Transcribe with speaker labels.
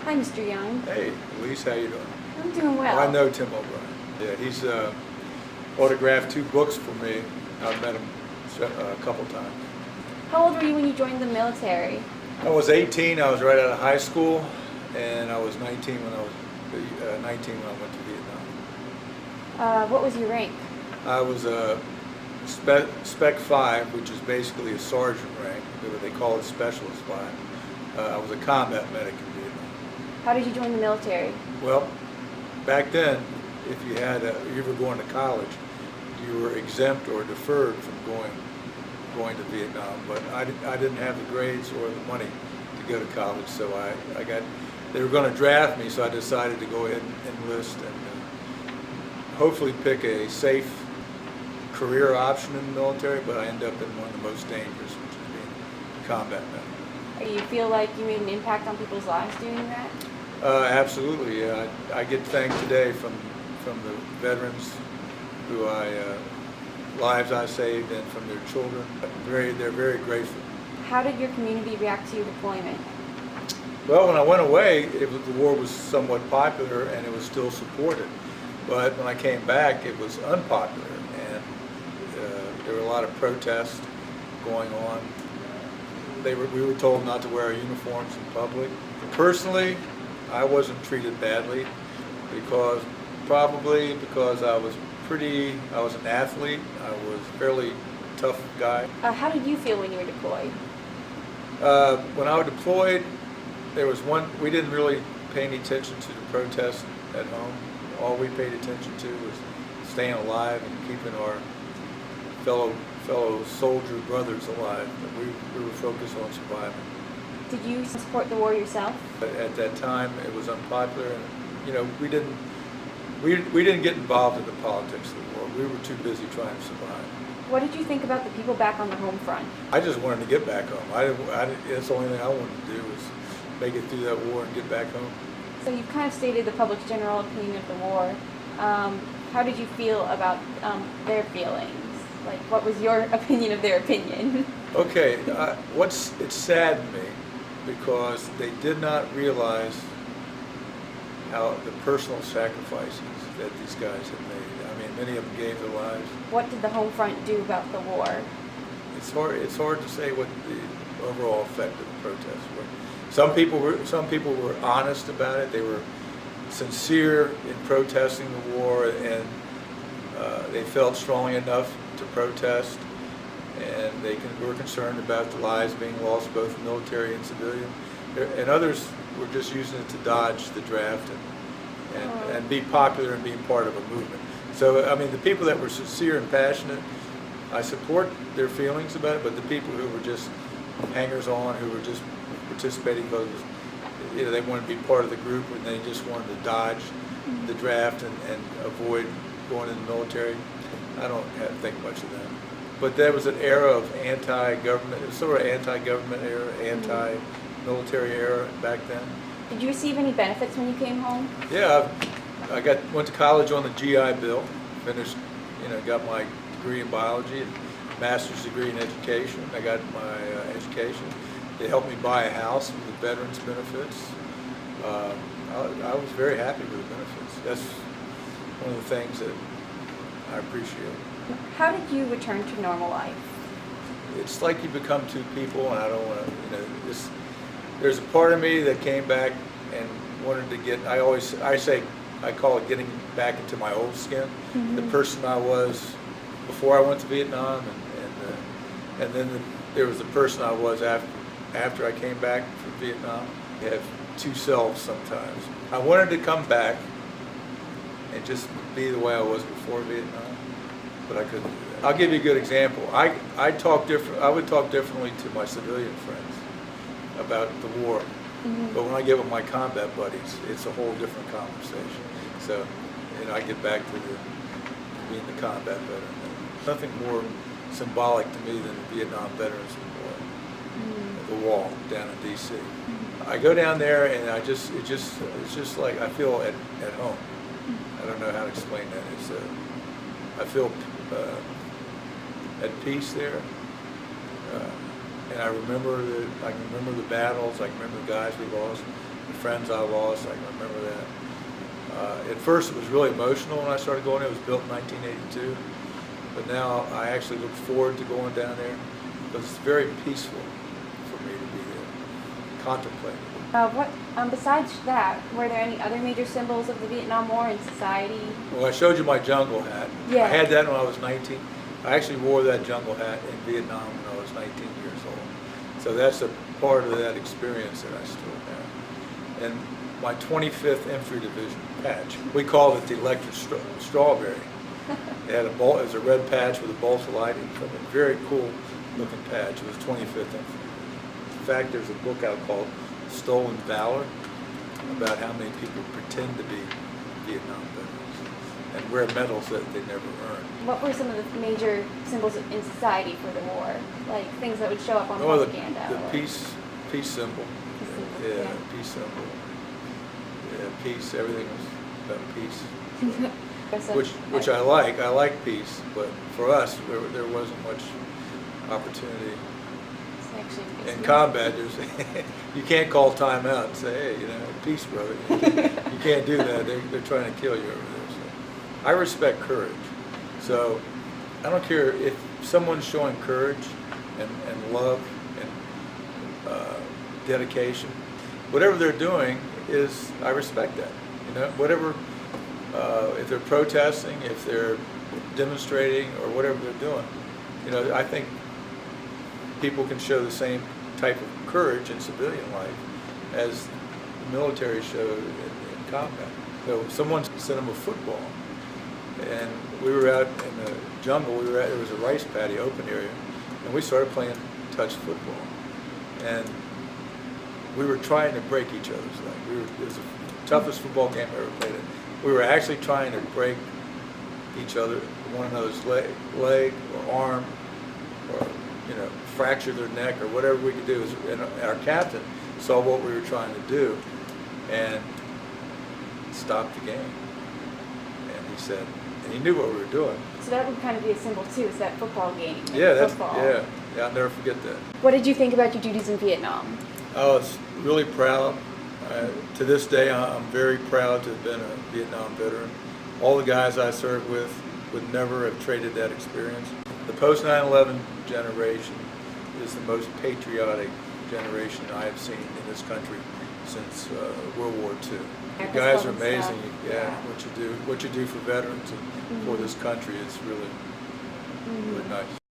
Speaker 1: Hi, Mr. Young.
Speaker 2: Hey, Elise, how you doing?
Speaker 1: I'm doing well.
Speaker 2: I know Tim O'Brien. Yeah, he's autographed 2 books for me. I've met him a couple times.
Speaker 1: How old were you when you joined the military?
Speaker 2: I was 18. I was right out of high school, and I was 19 when I was 19 when I went to Vietnam.
Speaker 1: What was your rank?
Speaker 2: I was a spec 5, which is basically a sergeant rank. They call it specialist 5. I was a combat medic in Vietnam.
Speaker 1: How did you join the military?
Speaker 2: Well, back then, if you were going to college, you were exempt or deferred from going to Vietnam. But I didn't have the grades or the money to go to college, so they were going to draft me, so I decided to go ahead and enlist and hopefully pick a safe career option in the military. But I ended up in one of the most dangerous, which is being a combat medic.
Speaker 1: Do you feel like you made an impact on people's lives doing that?
Speaker 2: Absolutely, yeah. I get thanked today from the veterans who lives I saved, and from their children. They're very grateful.
Speaker 1: How did your community react to your deployment?
Speaker 2: Well, when I went away, the war was somewhat popular and it was still supported. But when I came back, it was unpopular, and there were a lot of protests going on. We were told not to wear our uniforms in public. Personally, I wasn't treated badly probably because I was an athlete. I was a fairly tough guy.
Speaker 1: How did you feel when you were deployed?
Speaker 2: When I was deployed, we didn't really pay any attention to the protests at home. All we paid attention to was staying alive and keeping our fellow soldier brothers alive. We were focused on surviving.
Speaker 1: Did you support the war yourself?
Speaker 2: At that time, it was unpopular, and we didn't get involved in the politics of the war. We were too busy trying to survive.
Speaker 1: What did you think about the people back on the home front?
Speaker 2: I just wanted to get back home. That's the only thing I wanted to do was make it through that war and get back home.
Speaker 1: So you've kind of stated the public's general opinion of the war. How did you feel about their feelings? Like, what was your opinion of their opinion?
Speaker 2: Okay, it saddened me because they did not realize how the personal sacrifices that these guys had made. I mean, many of them gave their lives.
Speaker 1: What did the home front do about the war?
Speaker 2: It's hard to say what the overall effect of the protests were. Some people were honest about it. They were sincere in protesting the war, and they felt strongly enough to protest, and were concerned about the lives being lost, both military and civilian. And others were just using it to dodge the draft and be popular and be part of a movement. So, I mean, the people that were sincere and passionate, I support their feelings about it, but the people who were just hangers-on, who were just participating because they wanted to be part of the group and they just wanted to dodge the draft and avoid going in the military, I don't think much of them. But there was an era of anti-government, it was sort of anti-government era, anti-military era back then.
Speaker 1: Did you receive any benefits when you came home?
Speaker 2: Yeah, I went to college on the GI Bill, finished, got my degree in biology and master's degree in education. I got my education. They helped me buy a house with the veterans benefits. I was very happy with the benefits. That's one of the things that I appreciate.
Speaker 1: How did you return to normal life?
Speaker 2: It's like you become two people, and I don't want to, there's a part of me that came back and wanted to I call it getting back into my old skin, the person I was before I went to Vietnam, and then there was the person I was after I came back from Vietnam. You have two selves sometimes. I wanted to come back and just be the way I was before Vietnam, but I couldn't do that. I'll give you a good example. I would talk differently to my civilian friends about the war, but when I get with my combat buddies, it's a whole different conversation. So, I get back to being the combat veteran. Nothing more symbolic to me than the Vietnam Veterans Memorial at the wall down in D.C. I go down there and it's just like I feel at home. I don't know how to explain that. I feel at peace there, and I can remember the battles. I can remember the guys we lost. the friends I lost. I can remember that. At first, it was really emotional when I started going. It was built in 1982, but now I actually look forward to going down there because it's very peaceful for me to be there, contemplating.
Speaker 1: Besides that, were there any other major symbols of the Vietnam War in society?
Speaker 2: Well, I showed you my jungle hat.
Speaker 1: Yeah.
Speaker 2: I had that when I was 19. I actually wore that jungle hat in Vietnam when I was 19 years old. So that's a part of that experience that I still have. And my 25th Infantry Division patch, we called it the electric strawberry. It had a bolt, it was a red patch with a bolt of lighting from it. Very cool looking patch. It was 25th Infantry. In fact, there's a book out called Stolen Valor about how many people pretend to be Vietnam veterans and wear medals that they never earned.
Speaker 1: What were some of the major symbols in society for the war? Like things that would show up on
Speaker 2: Oh,
Speaker 1: propaganda?
Speaker 2: the peace symbol. Yeah, peace symbol. Yeah, peace. Everything was about peace. which I like. I like peace, but for us, there wasn't much opportunity. In combat, you can't call time out and say, hey, peace, brother. You can't do that. They're trying to kill you over there. So I respect courage. So I don't care if someone's showing courage and love and dedication. Whatever they're doing I respect that. Whatever, if they're protesting, if they're demonstrating, or whatever they're doing, I think people can show the same type of courage in civilian life as the military showed in combat. So someone sent them a football, and we were out in the jungle. There was a rice paddy, open area, and we started playing touch football, and we were trying to break each other's leg. It was the toughest football game I ever played in. We were actually trying to break each other, one another's leg or arm, or fracture their neck or whatever we could do. And our captain saw what we were trying to do and stopped the game. And he said, and he knew what we were doing.
Speaker 1: So that would kind of be a symbol too, is that football game.
Speaker 2: Yeah,
Speaker 1: football.
Speaker 2: yeah, I'll never forget that.
Speaker 1: What did you think about your duties in Vietnam?
Speaker 2: I was really proud. To this day, I'm very proud to have been a Vietnam veteran. All the guys I served with would never have traded that experience. The post 9/11 generation is the most patriotic generation I have seen in this country since World War II. You guys are amazing. Yeah, what you do for veterans and for this country is really nice.